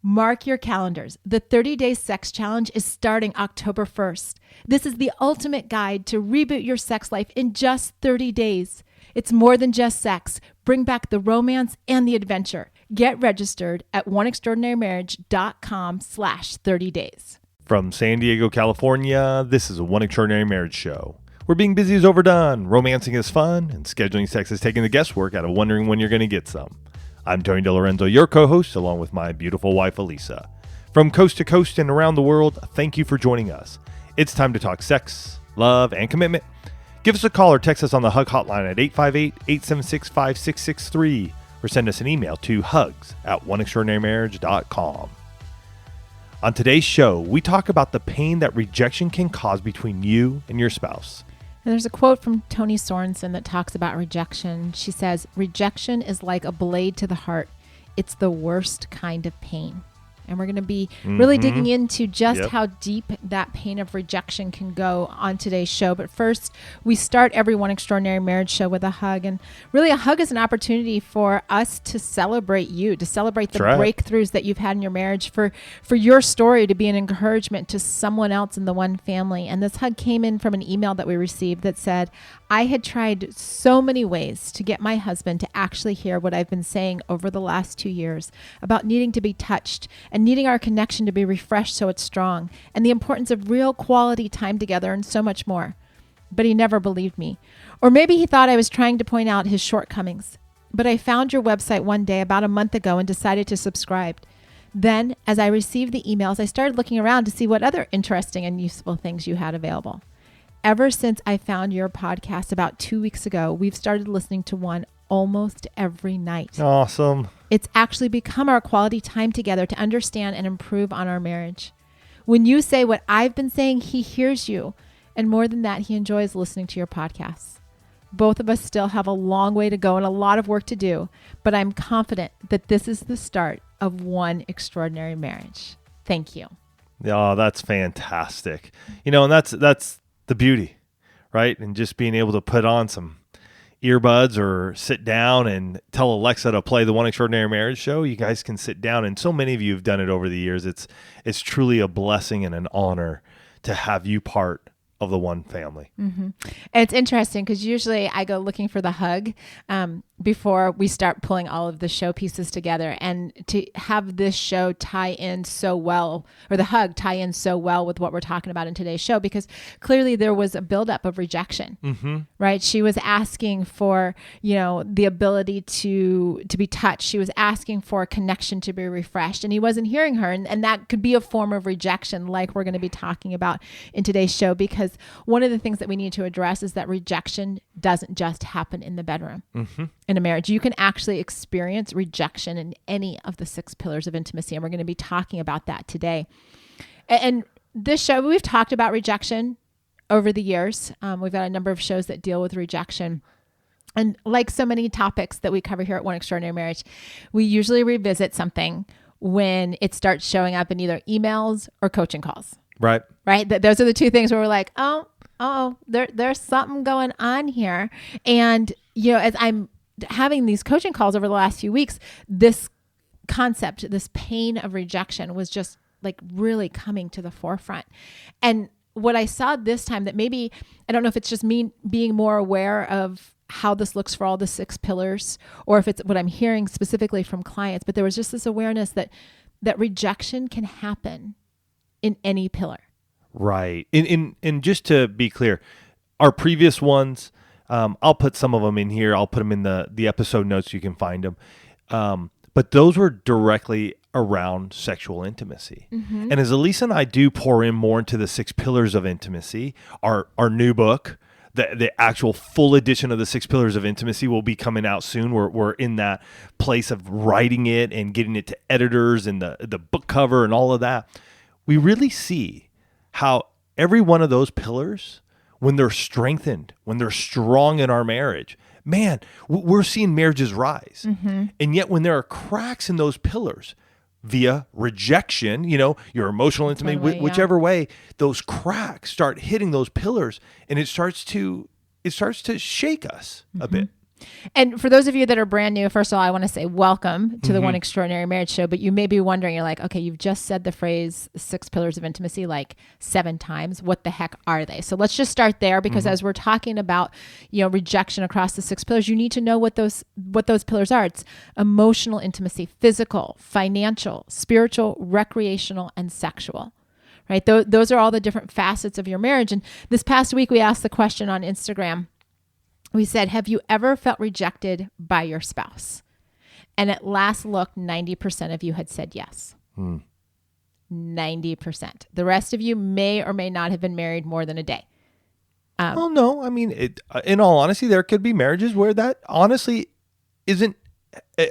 Mark your calendars. The 30-Day Sex Challenge is starting October 1st. This is the ultimate guide to reboot your sex life in just 30 days. It's more than just sex. Bring back the romance and the adventure. Get registered at oneextraordinarymarriage.com/30days. From San Diego, California, this is a One Extraordinary Marriage show, where being busy is overdone, romancing is fun, and scheduling sex is taking the guesswork out of wondering when you're going to get some. I'm Tony DeLorenzo, your co-host, along with my beautiful wife, Elisa. From coast to coast and around the world, thank you for joining us. It's time to talk sex, love, and commitment. Give us a call or text us on the HUG hotline at 858-876-5663 or send us an email to hugs@oneextraordinarymarriage.com. On today's show, we talk about the pain that rejection can cause between you and your spouse. And there's a quote from Toni Sorensen that talks about rejection. She says, "Rejection is like a blade to the heart. It's the worst kind of pain." And we're going to be really digging into just how deep that pain of rejection can go on today's show. But first, we start every One Extraordinary Marriage show with a hug. And really, a hug is an opportunity for us to celebrate you, to celebrate the breakthroughs that you've had in your marriage, for your story to be an encouragement to someone else in the one family. And this hug came in from an email that we received that said, "I had tried so many ways to get my husband to actually hear what I've been saying over the last 2 years about needing to be touched and needing our connection to be refreshed so it's strong, and the importance of real quality time together and so much more. But he never believed me. Or maybe he thought I was trying to point out his shortcomings. But I found your website one day about a month ago and decided to subscribe. Then, as I received the emails, I started looking around to see what other interesting and useful things you had available. Ever since I found your podcast about 2 weeks ago, we've started listening to one almost every night. Awesome. It's actually become our quality time together to understand and improve on our marriage. When you say what I've been saying, he hears you. And more than that, he enjoys listening to your podcasts. Both of us still have a long way to go and a lot of work to do, but I'm confident that this is the start of One Extraordinary Marriage. Thank you." Oh, that's fantastic. And that's the beauty, right? And just being able to put on some earbuds or sit down and tell Alexa to play the One Extraordinary Marriage show. You guys can sit down, and so many of you have done it over the years. It's truly a blessing and an honor to have you part of the one family. Mm-hmm. It's interesting because usually I go looking for the hug before we start pulling all of the show pieces together, and to have this show tie in so well, or the hug tie in so well with what we're talking about in today's show, because clearly there was a buildup of rejection, right? She was asking for, the ability to be touched. She was asking for a connection to be refreshed, and he wasn't hearing her. And that could be a form of rejection, like we're going to be talking about in today's show, because one of the things that we need to address is that rejection doesn't just happen in the bedroom. In a marriage, you can actually experience rejection in any of the 6 pillars of intimacy. And we're going to be talking about that today. And this show, we've talked about rejection over the years. We've got a number of shows that deal with rejection. And like so many topics that we cover here at One Extraordinary Marriage, we usually revisit something when it starts showing up in either emails or coaching calls. Right. Those are the two things where we're like, there's something going on here. And, as I'm having these coaching calls over the last few weeks, this concept, this pain of rejection was just like really coming to the forefront. And what I saw this time, that maybe, I don't know if it's just me being more aware of how this looks for all the 6 pillars, or if it's what I'm hearing specifically from clients, but there was just this awareness that rejection can happen in any pillar. Right. And just to be clear, our previous ones, I'll put some of them in here. I'll put them in the episode notes. You can find them. But those were directly around sexual intimacy. And as Elisa and I do pour in more into the 6 pillars of intimacy, our new book, the actual full edition of the 6 pillars of intimacy will be coming out soon. We're in that place of writing it and getting it to editors and the book cover and all of that. We really see how every one of those pillars, when they're strengthened, when they're strong in our marriage, man, we're seeing marriages rise. And yet when there are cracks in those pillars via rejection, your emotional intimacy, whichever way, those cracks start hitting those pillars, and it starts to shake us a bit. And for those of you that are brand new, first of all, I want to say welcome to the One Extraordinary Marriage Show. But you may be wondering, you're like, okay, you've just said the phrase 6 pillars of intimacy like 7 times. What the heck are they? So let's just start there, because as we're talking about, rejection across the 6 pillars, you need to know what those pillars are. It's emotional intimacy, physical, financial, spiritual, recreational, and sexual. Right? Those are all the different facets of your marriage. And this past week, we asked the question on Instagram. We said, have you ever felt rejected by your spouse? And at last look, 90% of you had said yes. 90%. The rest of you may or may not have been married more than a day. Well, no. I mean, in all honesty, there could be marriages where that honestly it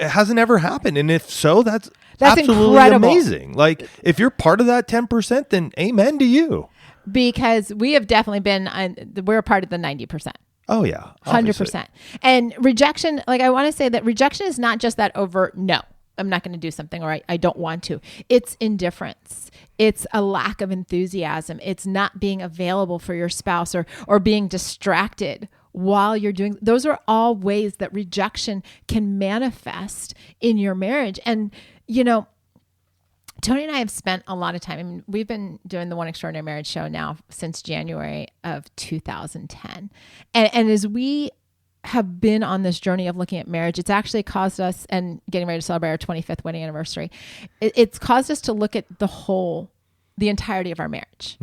hasn't ever happened. And if so, that's absolutely incredible. Amazing. Like, if you're part of that 10%, then amen to you. Because we have definitely we're a part of the 90%. Oh, yeah. Obviously. 100%. And rejection, like I want to say that rejection is not just that overt, no, I'm not going to do something, or I don't want to. It's indifference. It's a lack of enthusiasm. It's not being available for your spouse, or being distracted while you're doing. Those are all ways that rejection can manifest in your marriage. And, Tony and I have spent a lot of time. I mean, we've been doing the One Extraordinary Marriage Show now since January of 2010. And as we have been on this journey of looking at marriage, it's actually caused us, and getting ready to celebrate our 25th wedding anniversary, it's caused us to look at the entirety of our marriage.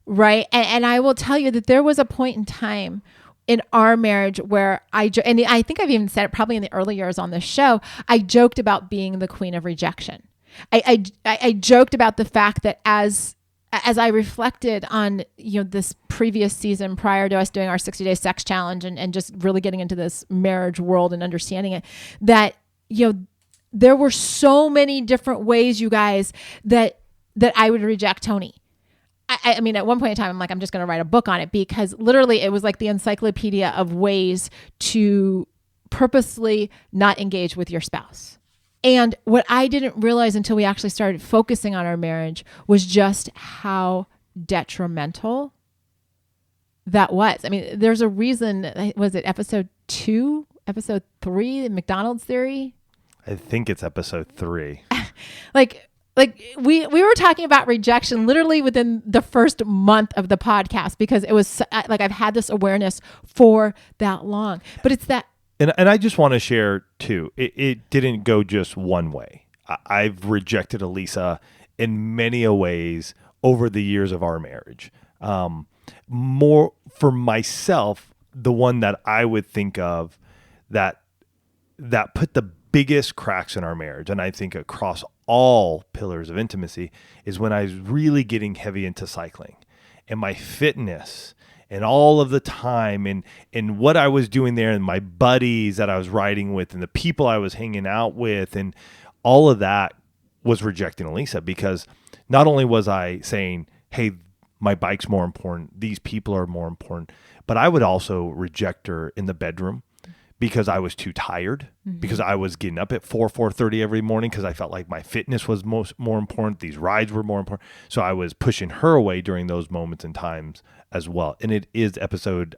Right? And I will tell you that there was a point in time in our marriage where and I think I've even said it probably in the early years on this show, I joked about being the queen of rejection. I joked about the fact that as I reflected on, this previous season prior to us doing our 60-day sex challenge and just really getting into this marriage world and understanding it, that, there were so many different ways, you guys, that I would reject Tony. I mean, at one point in time, I'm like, I'm just going to write a book on it, because literally it was like the encyclopedia of ways to purposely not engage with your spouse. And what I didn't realize until we actually started focusing on our marriage was just how detrimental that was. I mean, there's a reason. Was it episode 2, episode 3, the McDonald's theory? I think it's episode 3. Like we were talking about rejection literally within the first month of the podcast, because it was like I've had this awareness for that long. But it's that. And I just want to share too, it didn't go just one way. I've rejected Elisa in many ways over the years of our marriage. More for myself, the one that I would think of that put the biggest cracks in our marriage, and I think across all pillars of intimacy, is when I was really getting heavy into cycling and my fitness and all of the time and what I was doing there, and my buddies that I was riding with and the people I was hanging out with, and all of that was rejecting Elisa, because not only was I saying, hey, my bike's more important, these people are more important, but I would also reject her in the bedroom because I was too tired, because I was getting up at 4:30 every morning because I felt like my fitness was more important. These rides were more important. So I was pushing her away during those moments and times as well. And it is episode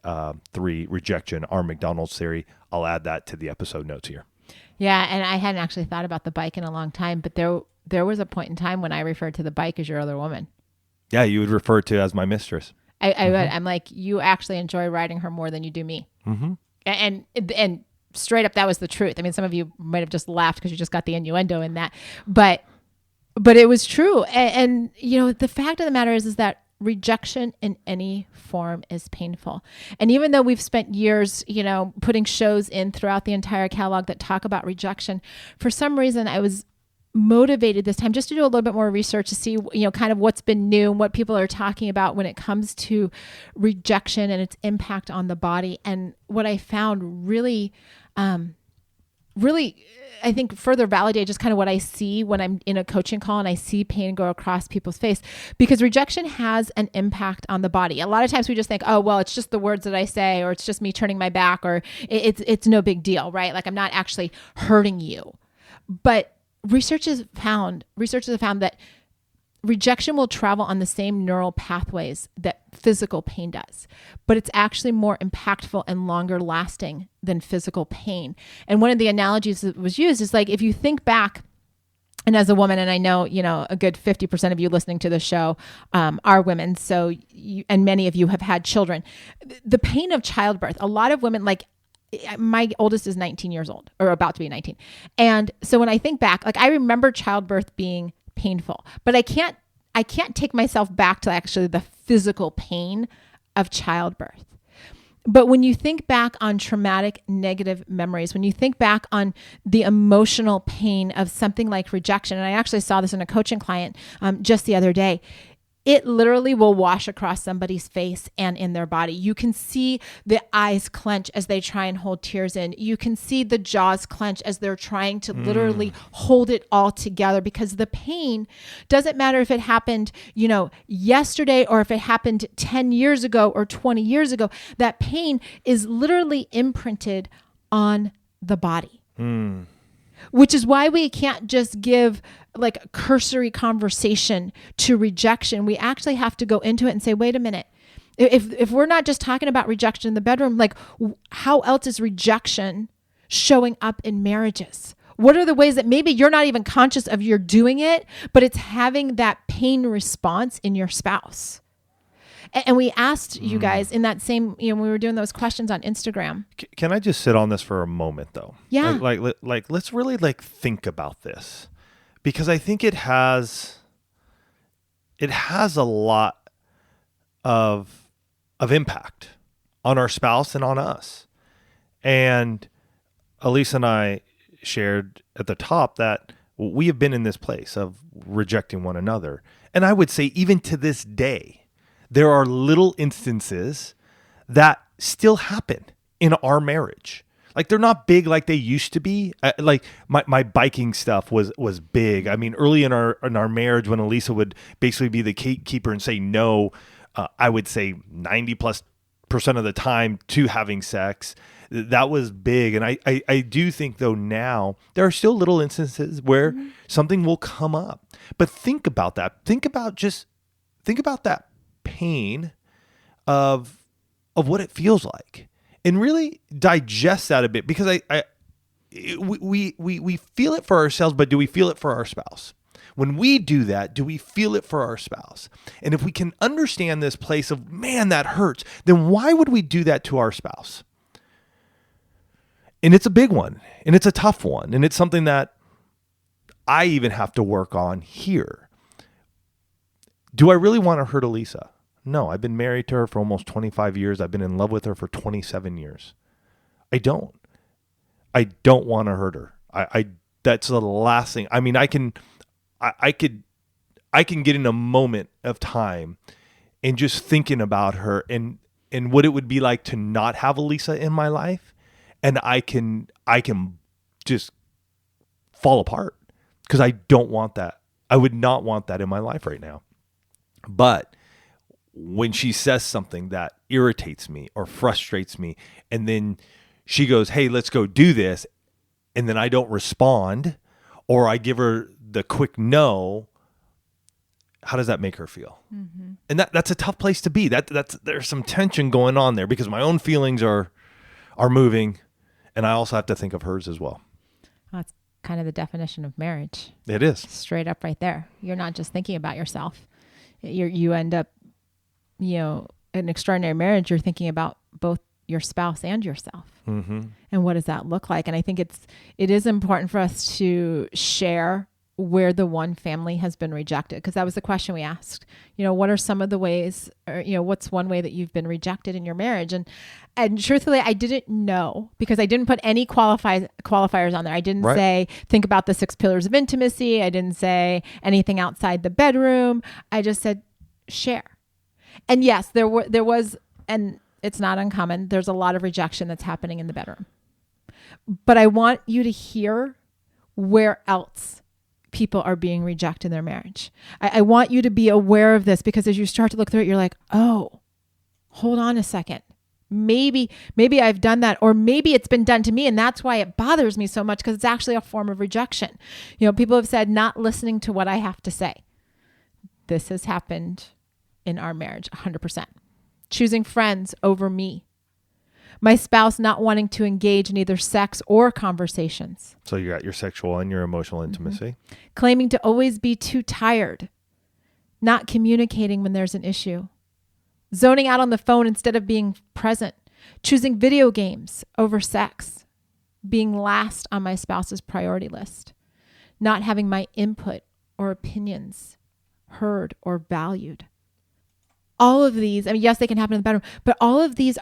3, Rejection, our McDonald's theory. I'll add that to the episode notes here. Yeah, and I hadn't actually thought about the bike in a long time, but there was a point in time when I referred to the bike as your other woman. Yeah, you would refer to as my mistress. I'm like, you actually enjoy riding her more than you do me. And straight up, that was the truth. I mean, some of you might have just laughed because you just got the innuendo in that, but it was true. And the fact of the matter is that rejection in any form is painful. And even though we've spent years, putting shows in throughout the entire catalog that talk about rejection, for some reason I was motivated this time just to do a little bit more research to see, kind of what's been new and what people are talking about when it comes to rejection and its impact on the body. And what I found really, I think further validated just kind of what I see when I'm in a coaching call and I see pain go across people's face, because rejection has an impact on the body. A lot of times we just think, oh, well, it's just the words that I say, or it's just me turning my back, or it's no big deal, right? Like I'm not actually hurting you. But researchers have found that rejection will travel on the same neural pathways that physical pain does, but it's actually more impactful and longer lasting than physical pain. And one of the analogies that was used is like, if you think back, and as a woman, and I know, a good 50% of you listening to the show are women. So, and many of you have had children. The pain of childbirth, a lot of women, like my oldest is 19 years old or about to be 19. And so when I think back, like I remember childbirth being painful, but I can't take myself back to actually the physical pain of childbirth. But when you think back on traumatic negative memories, when you think back on the emotional pain of something like rejection, and I actually saw this in a coaching client just the other day, it literally will wash across somebody's face and in their body. You can see the eyes clench as they try and hold tears in. You can see the jaws clench as they're trying to literally hold it all together, because the pain doesn't matter if it happened, yesterday or if it happened 10 years ago or 20 years ago. That pain is literally imprinted on the body. Which is why we can't just give like a cursory conversation to rejection. We actually have to go into it and say, wait a minute. If we're not just talking about rejection in the bedroom, like how else is rejection showing up in marriages? What are the ways that maybe you're not even conscious of you're doing it, but it's having that pain response in your spouse? And we asked you guys in that same, when we were doing those questions on Instagram. Can I just sit on this for a moment though? Yeah. Like let's really think about this, because I think it has a lot of impact on our spouse and on us. And Elise and I shared at the top that we have been in this place of rejecting one another. And I would say even to this day, there are little instances that still happen in our marriage. Like they're not big like they used to be. Like my biking stuff was big. I mean, early in our marriage, when Elisa would basically be the gatekeeper and say no, I would say 90+% of the time to having sex. That was big. And I do think though now there are still little instances where something will come up. But think about that. Think about that pain of what it feels like, and really digest that a bit, because we feel it for ourselves, but do we feel it for our spouse? When we do that, do we feel it for our spouse? And if we can understand this place of, man, that hurts, then why would we do that to our spouse? And it's a big one, and it's a tough one, and it's something that I even have to work on here. Do I really want to hurt Elisa? No, I've been married to her for almost 25 years. I've been in love with her for 27 years. I don't want to hurt her. That's the last thing. I mean, I can get in a moment of time and just thinking about her and what it would be like to not have Elisa in my life. And I can just fall apart, because I don't want that. I would not want that in my life right now. But when she says something that irritates me or frustrates me, and then she goes, hey, let's go do this, and then I don't respond, or I give her the quick no, how does that make her feel? Mm-hmm. And that's a tough place to be. There's some tension going on there, because my own feelings are moving, and I also have to think of hers as well. That's kind of the definition of marriage. It is. Straight up right there. You're not just thinking about yourself. You end up, an extraordinary marriage, you're thinking about both your spouse and yourself. Mm-hmm. And what does that look like? And I think it is important for us to share where the one family has been rejected, because that was the question we asked. What are some of the ways, or what's one way that you've been rejected in your marriage? And truthfully, I didn't know, because I didn't put any qualifiers on there. I didn't say think about the 6 pillars of intimacy. I didn't say anything outside the bedroom. I just said share. And yes, there was, and it's not uncommon, there's a lot of rejection that's happening in the bedroom. But I want you to hear where else people are being rejected in their marriage. I want you to be aware of this, because as you start to look through it, you're like, oh, hold on a second. Maybe I've done that, or maybe it's been done to me, and that's why it bothers me so much, because it's actually a form of rejection. People have said not listening to what I have to say. This has happened in our marriage 100%. Choosing friends over me. My spouse not wanting to engage in either sex or conversations. So you got your sexual and your emotional intimacy. Claiming to always be too tired. Not communicating when there's an issue. Zoning out on the phone instead of being present. Choosing video games over sex. Being last on my spouse's priority list. Not having my input or opinions heard or valued. All of these, I mean, yes, they can happen in the bedroom, but all of these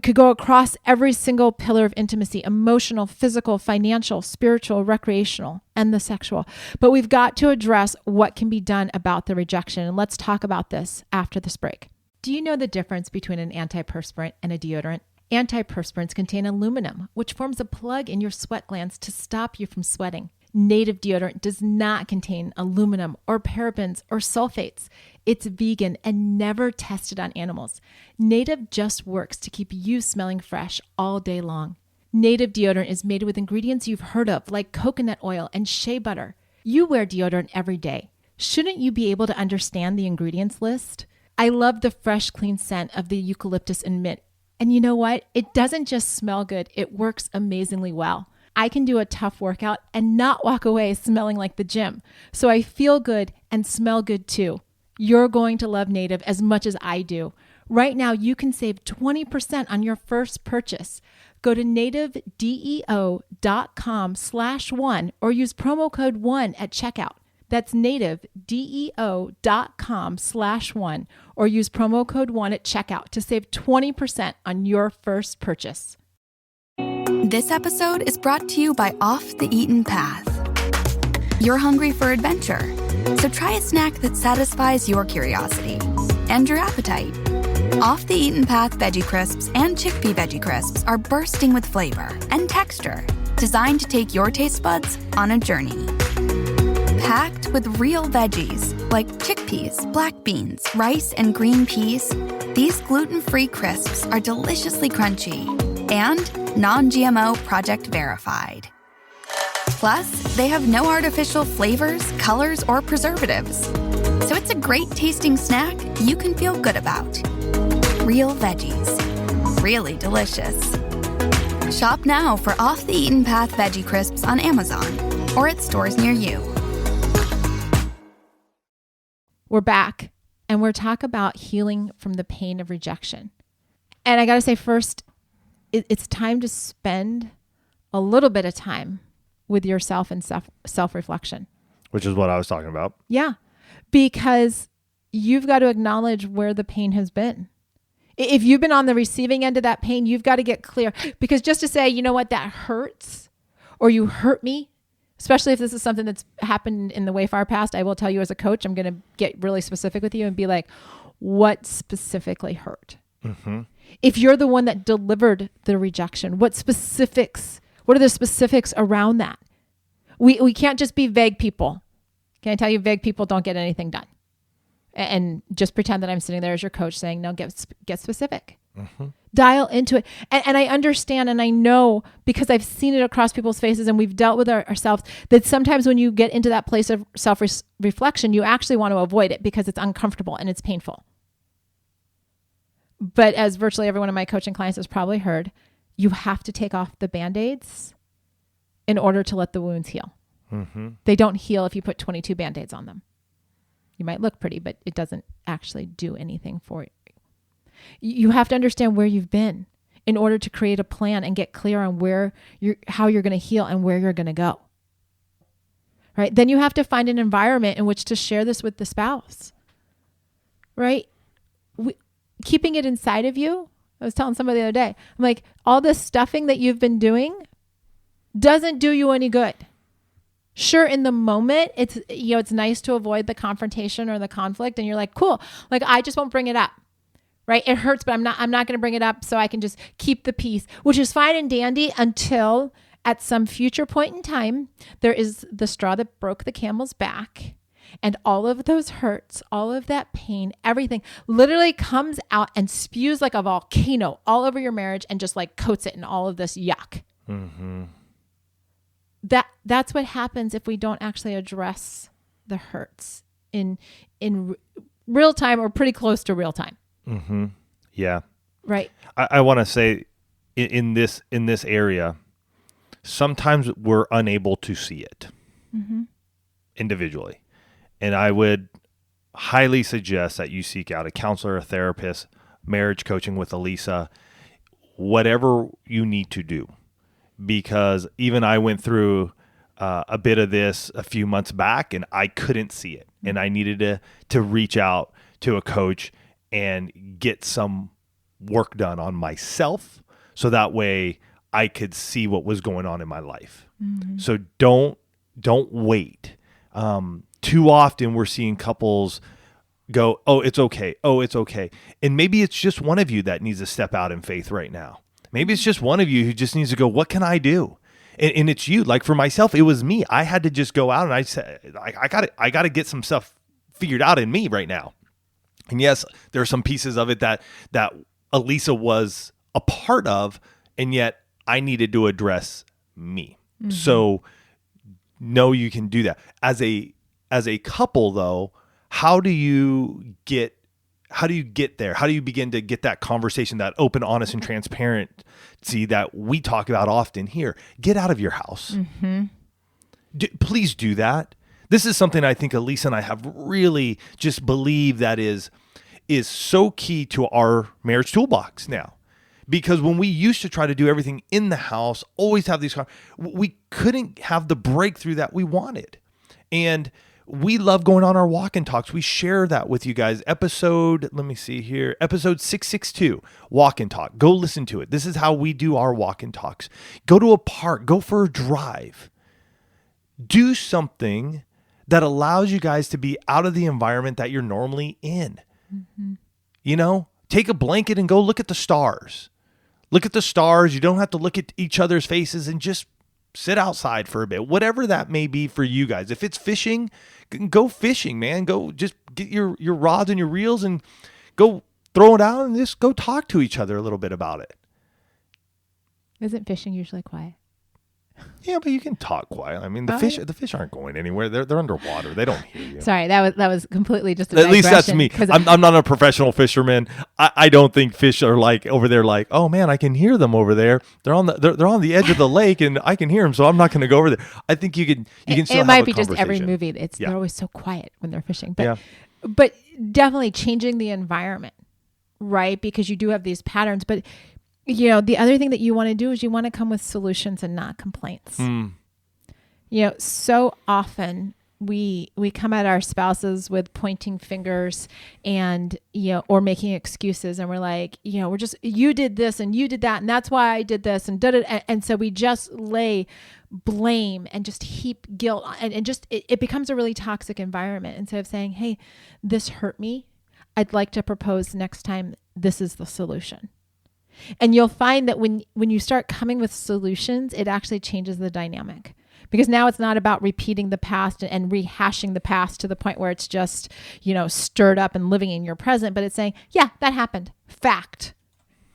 could go across every single pillar of intimacy: emotional, physical, financial, spiritual, recreational, and the sexual. But we've got to address what can be done about the rejection. And let's talk about this after this break. Do you know the difference between an antiperspirant and a deodorant? Antiperspirants contain aluminum, which forms a plug in your sweat glands to stop you from sweating. Native deodorant does not contain aluminum or parabens or sulfates. It's vegan and never tested on animals. Native just works to keep you smelling fresh all day long. Native deodorant is made with ingredients you've heard of, like coconut oil and shea butter. You wear deodorant every day. Shouldn't you be able to understand the ingredients list? I love the fresh, clean scent of the eucalyptus and mint. And you know what? It doesn't just smell good. It works amazingly well. I can do a tough workout and not walk away smelling like the gym. So I feel good and smell good too. You're going to love Native as much as I do. Right now, you can save 20% on your first purchase. Go to nativedeo.com/1 or use promo code 1 at checkout. That's nativedeo.com/1 or use promo code 1 at checkout to save 20% on your first purchase. This episode is brought to you by Off the Eaten Path. You're hungry for adventure, so try a snack that satisfies your curiosity and your appetite. Off the Eaten Path Veggie Crisps and Chickpea Veggie Crisps are bursting with flavor and texture, designed to take your taste buds on a journey. Packed with real veggies like chickpeas, black beans, rice, and green peas, these gluten-free crisps are deliciously crunchy and non-GMO project verified. Plus, they have no artificial flavors, colors, or preservatives. So it's a great tasting snack you can feel good about. Real veggies. Really delicious. Shop now for Off the Eaten Path Veggie Crisps on Amazon or at stores near you. We're back, and we're talking about healing from the pain of rejection. And I got to say first, it's time to spend a little bit of time with yourself and self-reflection. Which is what I was talking about. Yeah, because you've got to acknowledge where the pain has been. If you've been on the receiving end of that pain, you've got to get clear. Because just to say, you know what, that hurts, or you hurt me, especially if this is something that's happened in the way far past, I will tell you as a coach, I'm going to get really specific with you and be like, what specifically hurt? Mm-hmm. If you're the one that delivered the rejection, what are the specifics around that? We can't just be vague people. Can I tell you, vague people don't get anything done. And just pretend that I'm sitting there as your coach saying, no, get specific. Mm-hmm. Dial into it. And I understand and I know, because I've seen it across people's faces and we've dealt with ourselves, that sometimes when you get into that place of self-reflection, you actually want to avoid it because it's uncomfortable and it's painful. But as virtually every one of my coaching clients has probably heard, you have to take off the Band-Aids in order to let the wounds heal. Mm-hmm. They don't heal if you put 22 Band-Aids on them. You might look pretty, but it doesn't actually do anything for you. You have to understand where you've been in order to create a plan and get clear on how you're going to heal and where you're going to go. Right? Then you have to find an environment in which to share this with the spouse. Right? Keeping it inside of you. I was telling somebody the other day, I'm like, all this stuffing that you've been doing doesn't do you any good. Sure, in the moment, it's nice to avoid the confrontation or the conflict, and you're like, cool, like I just won't bring it up, right? It hurts, but I'm not going to bring it up, so I can just keep the peace, which is fine and dandy until at some future point in time, there is the straw that broke the camel's back, and all of those hurts, all of that pain, everything literally comes out and spews like a volcano all over your marriage and just like coats it in all of this yuck. Mm-hmm. That's what happens if we don't actually address the hurts in real time or pretty close to real time. Mm-hmm. Yeah. Right. I want to say in this area, sometimes we're unable to see it individually. And I would highly suggest that you seek out a counselor, a therapist, marriage coaching with Elisa, whatever you need to do. Because even I went through a bit of this a few months back and I couldn't see it. And I needed to reach out to a coach and get some work done on myself so that way I could see what was going on in my life. Mm-hmm. So don't wait. Too often we're seeing couples go, oh, it's okay. Oh, it's okay. And maybe it's just one of you that needs to step out in faith right now. Maybe it's just one of you who just needs to go, what can I do? And it's you. Like for myself, it was me. I had to just go out and I said, I got to get some stuff figured out in me right now. And yes, there are some pieces of it that Elisa was a part of, and yet I needed to address me. Mm-hmm. So no, you can do that. As a couple though, how do you get there? How do you begin to get that conversation, that open, honest, and transparency that we talk about often here? Get out of your house. Mm-hmm. Please do that. This is something I think Elisa and I have really just believed that is so key to our marriage toolbox now. Because when we used to try to do everything in the house, always have these, we couldn't have the breakthrough that we wanted. And we love going on our walk and talks. We share that with you guys. Episode 662, walk and talk. Go listen to it. This is how we do our walk and talks. Go to a park, go for a drive. Do something that allows you guys to be out of the environment that you're normally in. Mm-hmm. You know, take a blanket and go look at the stars. Look at the stars. You don't have to look at each other's faces and just sit outside for a bit, whatever that may be for you guys. If it's fishing, go fishing, man. Go just get your rods and your reels and go throw it out and just go talk to each other a little bit about it. Isn't fishing usually quiet? Yeah, but you can talk quiet. I mean, the fish aren't going anywhere. They're underwater. They don't hear you. Sorry, that was completely just a At least that's me. I'm not a professional fisherman. I don't think fish are like over there like, oh man, I can hear them over there. They're on the edge of the lake and I can hear them, so I'm not going to go over there. I think you can still have a conversation. It might be just every movie. They're always so quiet when they're fishing. But definitely changing the environment, right? Because you do have these patterns, but you know, the other thing that you want to do is you want to come with solutions and not complaints. You know, so often we come at our spouses with pointing fingers and, you know, or making excuses. And we're like, you know, you did this and you did that. And that's why I did this and did it. And so we just lay blame and just heap guilt and just, it becomes a really toxic environment. Instead of saying, hey, this hurt me. I'd like to propose next time this is the solution. And you'll find that when you start coming with solutions, it actually changes the dynamic. Because now it's not about repeating the past and rehashing the past to the point where it's just, you know, stirred up and living in your present, but it's saying, yeah, that happened. Fact.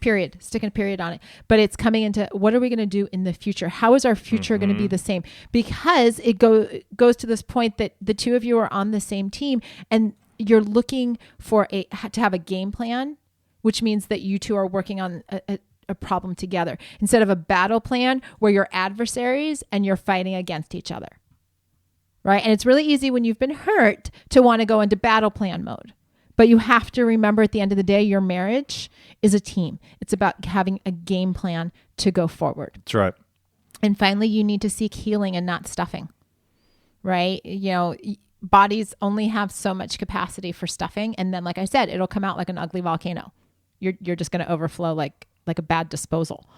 Period. Sticking a period on it. But it's coming into what are we going to do in the future? How is our future going to be the same? Because it goes to this point that the two of you are on the same team and you're looking to have a game plan, which means that you two are working on a problem together instead of a battle plan where you're adversaries and you're fighting against each other, right? And it's really easy when you've been hurt to want to go into battle plan mode. But you have to remember at the end of the day, your marriage is a team. It's about having a game plan to go forward. That's right. And finally, you need to seek healing and not stuffing, right? You know, bodies only have so much capacity for stuffing. And then, like I said, it'll come out like an ugly volcano. You're just going to overflow like a bad disposal,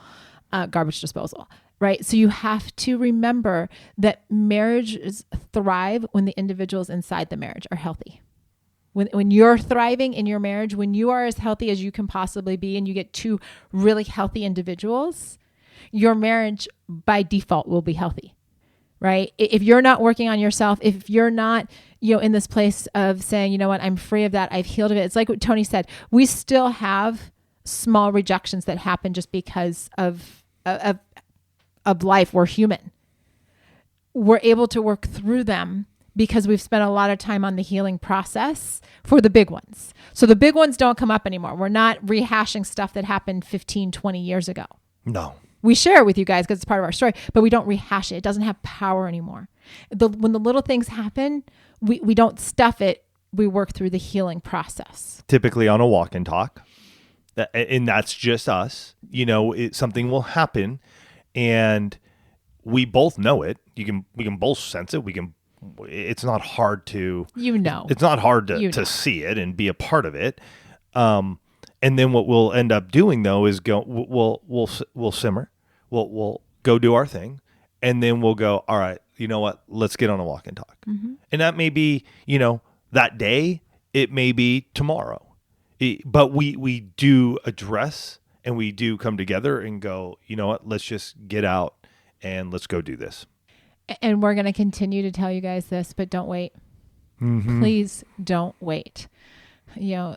garbage disposal, right? So you have to remember that marriages thrive when the individuals inside the marriage are healthy. When you're thriving in your marriage, when you are as healthy as you can possibly be, and you get two really healthy individuals, your marriage by default will be healthy, right? If you're not working on yourself, if you're not, you know, in this place of saying, you know what, I'm free of that, I've healed of it. It's like what Tony said. We still have small rejections that happen just because of life. We're human. We're able to work through them because we've spent a lot of time on the healing process for the big ones. So the big ones don't come up anymore. We're not rehashing stuff that happened 15, 20 years ago. No. We share it with you guys because it's part of our story, but we don't rehash it. It doesn't have power anymore. When the little things happen, we don't stuff it. We work through the healing process. Typically on a walk and talk. And that's just us. Something will happen and we both know it. We can both sense it. It's not hard to, it's not hard to see it and be a part of it. And then what we'll end up doing though is we'll simmer. We'll go do our thing. And then we'll go, all right, you know what? Let's get on a walk and talk. Mm-hmm. And that may be, that day, it may be tomorrow. But we do address and we do come together and go, you know what? Let's just get out and let's go do this. And we're going to continue to tell you guys this, but don't wait. Mm-hmm. Please don't wait.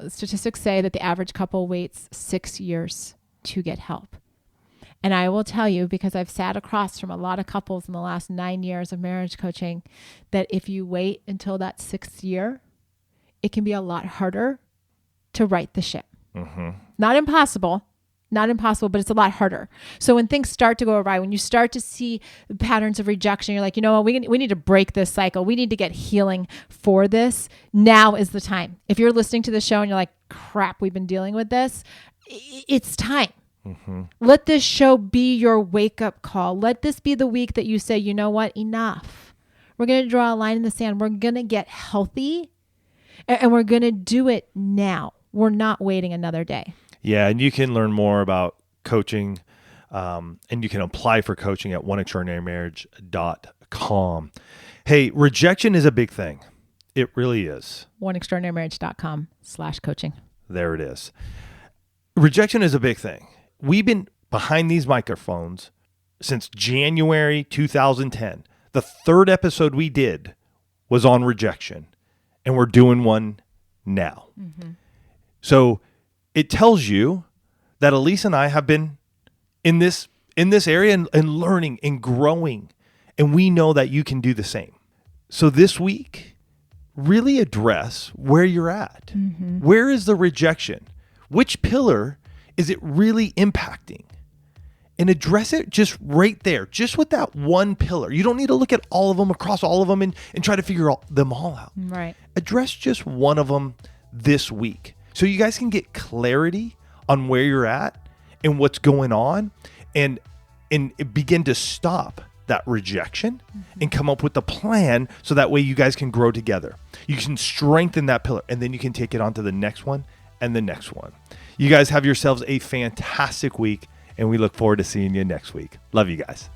Statistics say that the average couple waits 6 years to get help. And I will tell you, because I've sat across from a lot of couples in the last 9 years of marriage coaching, that if you wait until that 6th year, it can be a lot harder to right the ship. Mm-hmm. Not impossible, but it's a lot harder. So when things start to go awry, when you start to see patterns of rejection, you're like, you know what, we need to break this cycle. We need to get healing for this. Now is the time. If you're listening to the show and you're like, crap, we've been dealing with this, it's time. Mm-hmm. Let this show be your wake-up call. Let this be the week that you say, you know what, enough. We're going to draw a line in the sand. We're going to get healthy, and we're going to do it now. We're not waiting another day. Yeah, and you can learn more about coaching, and you can apply for coaching at oneextraordinarymarriage.com. Hey, rejection is a big thing. It really is. oneextraordinarymarriage.com/coaching. There it is. Rejection is a big thing. We've been behind these microphones since January 2010. The 3rd episode we did was on rejection, and we're doing one now. Mm-hmm. So it tells you that Elise and I have been in this area and learning and growing, and we know that you can do the same. So this week, really address where you're at. Mm-hmm. Where is the rejection? Which pillar is it really impacting? And address it just right there, just with that one pillar. You don't need to look at all of them, across all of them, and try to figure them all out. Right. Address just one of them this week so you guys can get clarity on where you're at and what's going on, and begin to stop that rejection and come up with a plan so that way you guys can grow together. You can strengthen that pillar, and then you can take it on to the next one and the next one. You guys have yourselves a fantastic week, and we look forward to seeing you next week. Love you guys.